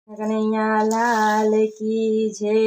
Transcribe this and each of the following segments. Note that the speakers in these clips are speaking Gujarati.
કનૈયા લાલ કી જય।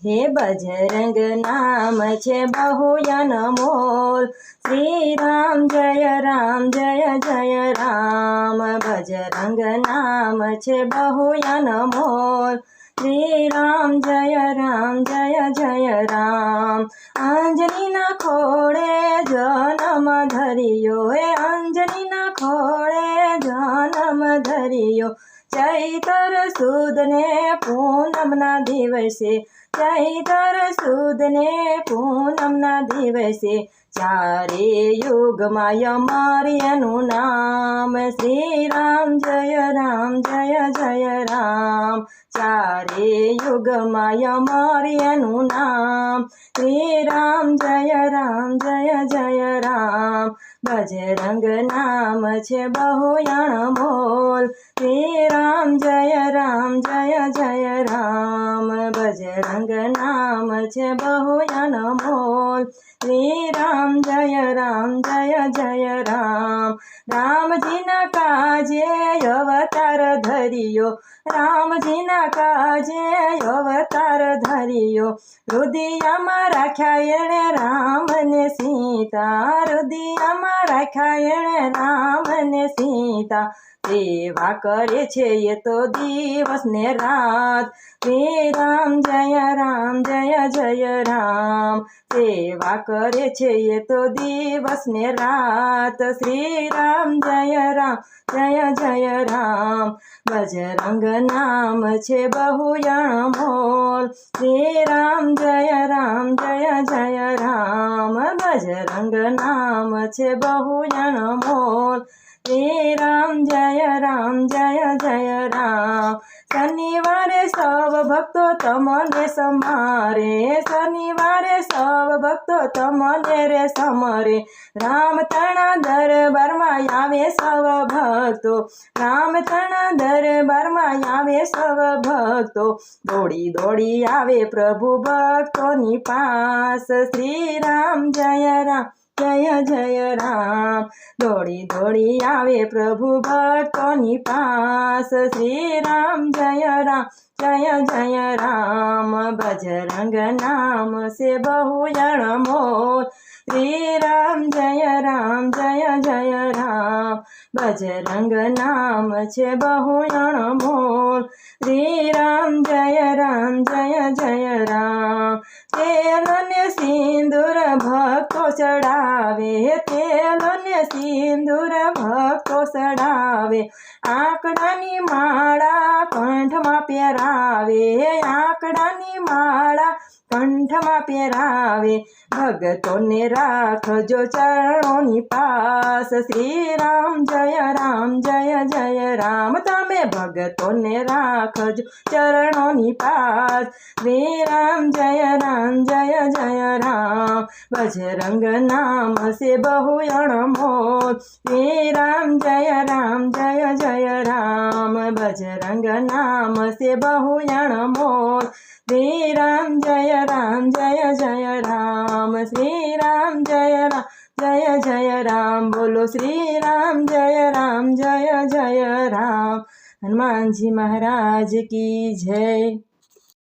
હે બજરંગ નામ છે બહુ અનમોલ। શ્રી રામ જય જય રામ। બજરંગ નામ છે બહુ અનમોલ। શ્રી રામ જય જય રામ। અંજનીના ખોળે જન્મ ધર્યો, હે અંજનીના ખોળે જન્મ ધર્યો। ચૈતર સુદને પૂનમના દિવસે, ચૈતર સુદને પૂનમના દિવસે। ચારે યુગમાં અમાર્યનું નામ। શ્રી રામ જય જય રામ। ચારે યુગમાં અમાર્યનું નામ। શ્રી રામ જય જય રામ। બજરંગ નામ છે બહુ અણમોલ। શ્રી રામ જય જય રામ। બજરંગ નામ છે બહુ અણમોલ। શ્રી રામ જય જય રામ। રામજીના કાજે અવતાર ધર્યો, રામજીના કાજે અવતાર ધર્યો। હૃદયમાં રાખ્યા એણે રામને સીતા, હૃદયમાં રાખ્યા એણે રામને સીતા। સેવા કરે છે એ તો દિવસ ને રાત। શ્રી રામ જય જય રામ। સેવા કરે છે એ તો દિવસ ને રાત। શ્રી રામ જય જય રામ। બજરંગ નામ છે બહુ અણમોલ। શ્રી રામ જય જય રામ। બજરંગ નામ છે બહુ અણમોલ। શ્રી રામ જય જય રામ। શનિવારે સૌ ભક્તો તમને સમારે, શનિવારે સૌ ભક્તો તમને રે સમરે। રામતણા દરબારમાં આવે સૌ ભક્તો, રામતણા દરબારમાં આવે સૌ ભક્તો। દોડી દોડી આવે પ્રભુ ભક્તોની પાસ। શ્રી રામ જય જય રામ। દોડી દોડી આવે પ્રભુ ભક્તોની પાસ। શ્રી રામ જય જય રામ। બજરંગ નામ છે બહુ અણમોલ। શ્રી રામ જય જય રામ। બજરંગ નામ છે બહુ અણમોલ। શ્રી રામ જય જય રામ। તેલ ને સિંદૂર ભક્તો ચડાવે, તેલ ને સિંદૂર ભક્તો ચડાવે। આંકડાની માળા કંઠમાં પહેરાવે, આંકડાની માળા કંઠમાં પહેરાવે। ભક્તોને રાખજો ચરણોની પાસ। શ્રી રામ જય જય રામ। તમે ભક્તોને રાખજો ચરણોની પાસ। શ્રી રામ જય જય રામ। બજરંગ નામ છે બહુ અણમોલ। શ્રી રામ જય જય રામ। બજરંગ નામ છે બહુ અણમોલ। શ્રી રામ જય જય રામ। શ્રી રામ જય જય રામ। બોલો શ્રી રામ જય જય રામ। હનુમાનજી મહારાજ કી જય।